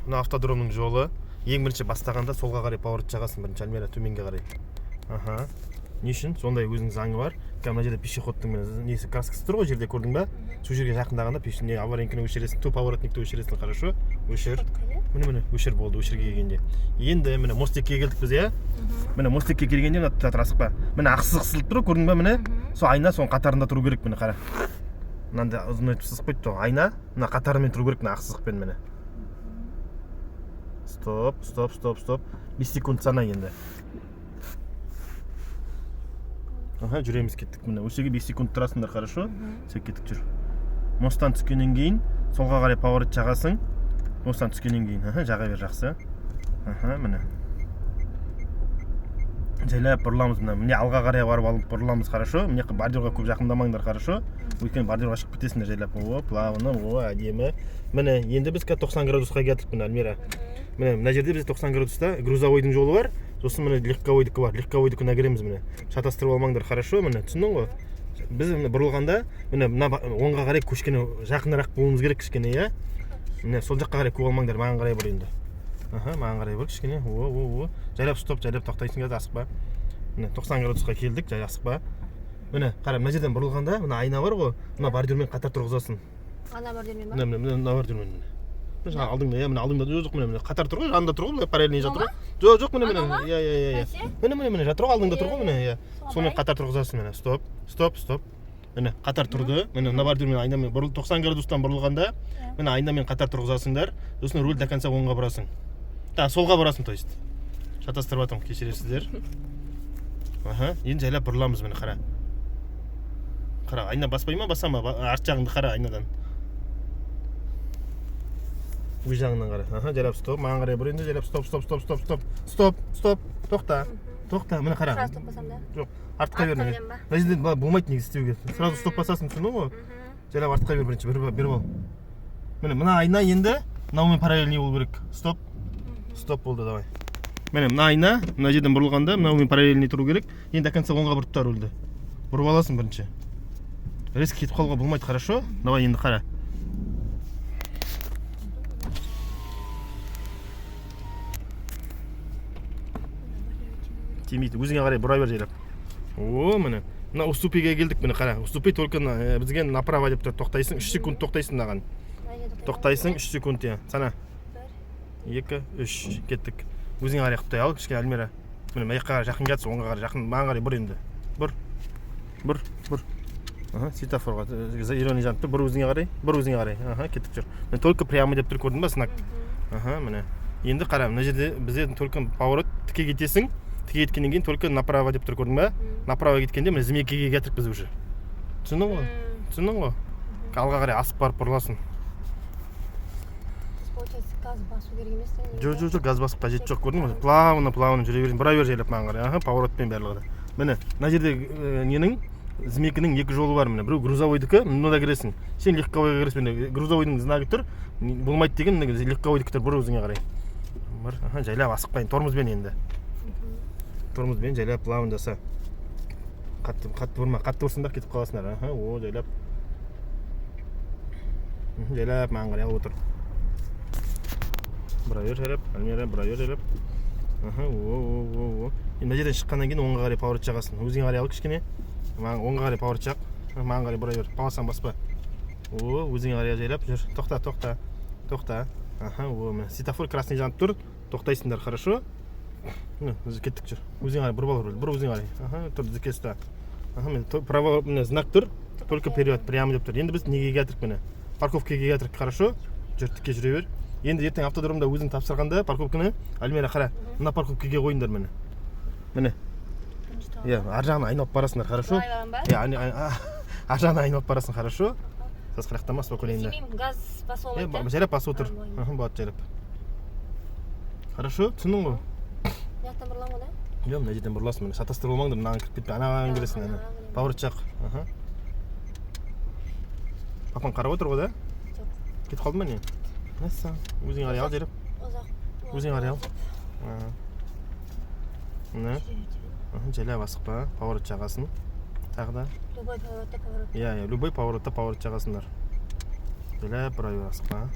мына автодромның жолы. Ең бірінші бастағанда солға қарай поворот жағасың, бірінші Альмира төменге қарай. Аха. Не үшін? Сондай өзінің заңы бар. Мына жерде пешеходтың несі краскасы тұр ғой, жерде көрдің ба? Сол жерге жақындағанда пешене аварийканы өшіресің, ту поворотникті өшіресің, хорошо? Өшір. Міне, өшір болды, өшірге келгенде. Енді міне мостикке келдік біз, иә? Міне мостикке келгенде мына тұра асықпа. Міне ақсыз қысылып тұр, көрдің ба міне? Сол айна соның қатарында тұру керек, міне қара. Мынандай ұзын етіп сызып қойды, айна мына қатарымен тұру керек, мына ақсыздықпен міне. Стоп. 5 секунд сана енді. Аха, жүреміз кеттік міне. Өсеге 5 секунд тұрасыңдар, хорошо? Сен кеттік жүр. Мосттан түскеннен кейін солға қарай поворот жағасың. Мосттан түскеннен кейін, аха, жаға бер жақсы. Аха, міне. Жайлап бұрыламыз міне. Міне алға қарай барып алып бұрыламыз, хорошо? Міне бордюрға көп жақындамаңдар, хорошо? Өйткені бордюрға шығып кетесіңдер жайлап. О, плавно, о, әдемі. Міне, енді біз 90 градусқа келдік міне, Альмира. Міне, мына жерде бізде 90 градуста грузовойдың жолы бар. Сосын міне легковойдікі бар. Легковойдікіне кіреміз міне. Шатастырып алмаңдар, хорошо? Міне, түсіндің ғой? Біз міне бұрылғанда, міне мына оңға қарай көшкені жақынырақ болуымыз керек кішкене, иә? Міне сол жаққа қарай көп алмаңдар, маған қарай бұры енді. Аха, маған қарай бұры кішкене. О. Жайлап стоп, жайлап тоқтайсың, асықпа. Міне 90 градусқа келдік, жай асықпа. Міне, қара, мына жерден бұрылғанда, мына айна бар ғой, мына бордюрмен қатар тұрғызасың. Ана бордюрмен ба? Мына бордюрмен. Алдыңда, иә, міне алдыңда жоқ, міне қатар тұр ғой, жанында тұр ғой, параллельный жатыр ғой. Жоқ, міне. Иә. Міне жатыр ғой, алдыңда тұр ғой, міне, иә. Сонымен қатар тұрғызасың, міне. Стоп. Міне қатар тұрды. Міне мына бордюрмен айнамен 90 градустан бұрылғанда, міне айнамен қатар тұрғызасыңдар. Сосын руль до конца оңға бұрасың. Солға бұрасың, то есть. Шатастырып атам, кешіресіздер. Аха, енді жайлап бұрыламыз міне, қара. Қара, айна баспай ма, баса ма? Арт жағыңды қара айнадан. Өз жағынан қара. Аха, жайлап стоп. Маған қарай бұры енді жайлап стоп. Тоқта. Міне қара. Сразу стоп басам да? Жоқ, артқа бер міне. Мына жерде болмайды негізі істеуге. Сразу стоп басасың, түсіндің ғой? Жайлап артқа бер бірінші, беріп ал. Міне мына айна енді мынаумен параллельный болу керек. Стоп болды, давай. Міне мына айна мына жерден бұрылғанда мынаумен параллельный тұру керек. Енді до конца оңға бұрып та рульді. Бұрып аласың бірінші. Резко кетіп қалуға болмайды, хорошо? Давай енді қара. Темейді, өзіңе қарай бұра бер жайлап. О, міне. Мына уступиге келдік, міне қара. Уступи только бізге направо деп тұр. Тоқтайсың, 3 секунд тоқтайсың мынаған. Тоқтайсың, 3 секунд, иә. Сана. 2, 3, кеттік. Өзіңе қарай құттай ал, кішкене Альмира. Міне, маяққа қарай жақын кетсің, оңға қарай жақын, маған қарай бұр енді. Бұр. Аха, светофорға, зеленый жанып тұр, бұр өзіңе қарай. Аха, кеттік жүр. Мен только прямо деп тұр, көрдің ба, знак? Аха, міне. Енді қара, мына жерде бізде только поворот тіке кетесің. Тіке кеткеннен кейін только направо деп тұр, көрдің ба? Направо кеткенде міне змейкеге кетіріп біз уже. Түсіндің ғой? Алға қарай асып барып бұрыласың. Получается, газ басу керек емес те? Жоқ, газ басып қажет жоқ, көрдің ба? Плавно жүре бересің, бұра бер жайлап маған қарай. Аха, поворотпен барлығы да. Міне, мына жерде ненің змейкінің 2 жолы бар міне. Біреу грузовойдікі, мында кіресің. Сен легковойға кіресің, міне грузовойдың знагы тұр. Болмайды деген легковойдікі тұр, бұр өзіңе қарай. Аха, жайлап асықпайын, тормозбен енді. Тормозбен жайлап плавно жаса. Қатты бұрма, қатты бұрсыңдар кетіп қаласыңдар. Аха, о, жайлап. Жайлап маған қарай алып отыр. Бұра бер жайлап, Альмира, бұра бер жайлап. Аха, о. Енді жерден шыққаннан кейін оңға қарай поворот жағасың. Өзіңе қарай ал кішкене. Маған оңға қарай поворот жақ. Маған қарай бұра бер. Паласаң баспа. О, өзіңе қарай жайлап жүр. Тоқта. Аха, о, міне светофор красный жанып тұр. Тоқтайсыңдар, хорошо? Міне, кеттік жүр. Өзіңе қарай бұрып ал руль. Бұр өзіңе қарай. Аха, тұр зікесті. Аха, міне право міне знак тұр. Только вперед, прямо деп тұр. Енді біз неге келдік міне? Парковкаға келдік, хорошо? Жүр, тіке жүре бер. Енді ертең автодромда өзің тапсырғанда парковканы Альмира қара. Мына парковкаға қойыңдар міне. Міне. Иә, ар жағына айналып барасыңдар, хорошо? Иә, ар жағына айналып барасың, хорошо? Сасқырақтама, спокойно. Газ басу олайды? Жайлап басып отыр. Болады жайлап. Хорошо, түсіндің ғой? Жақтан бұрылам ғой да? Жоқ, мына жерден бұрыласың, міне шатастырып болмаңдар, мынаған кіріп кетпей, анаған келесің, поворот жақ. Папаң қарап отыр ғой да? Жоқ. Кетіп қалды ма не? Мәссаған, өзің қарай ал жайлап. Өзің қарай ал. Міне. Жайлап асықпа, поворот жағасын. Тағы да. Любой поворотта поворот. Иә, любой поворотта поворот жағасыңдар. Жайлап бұра бер асықпа.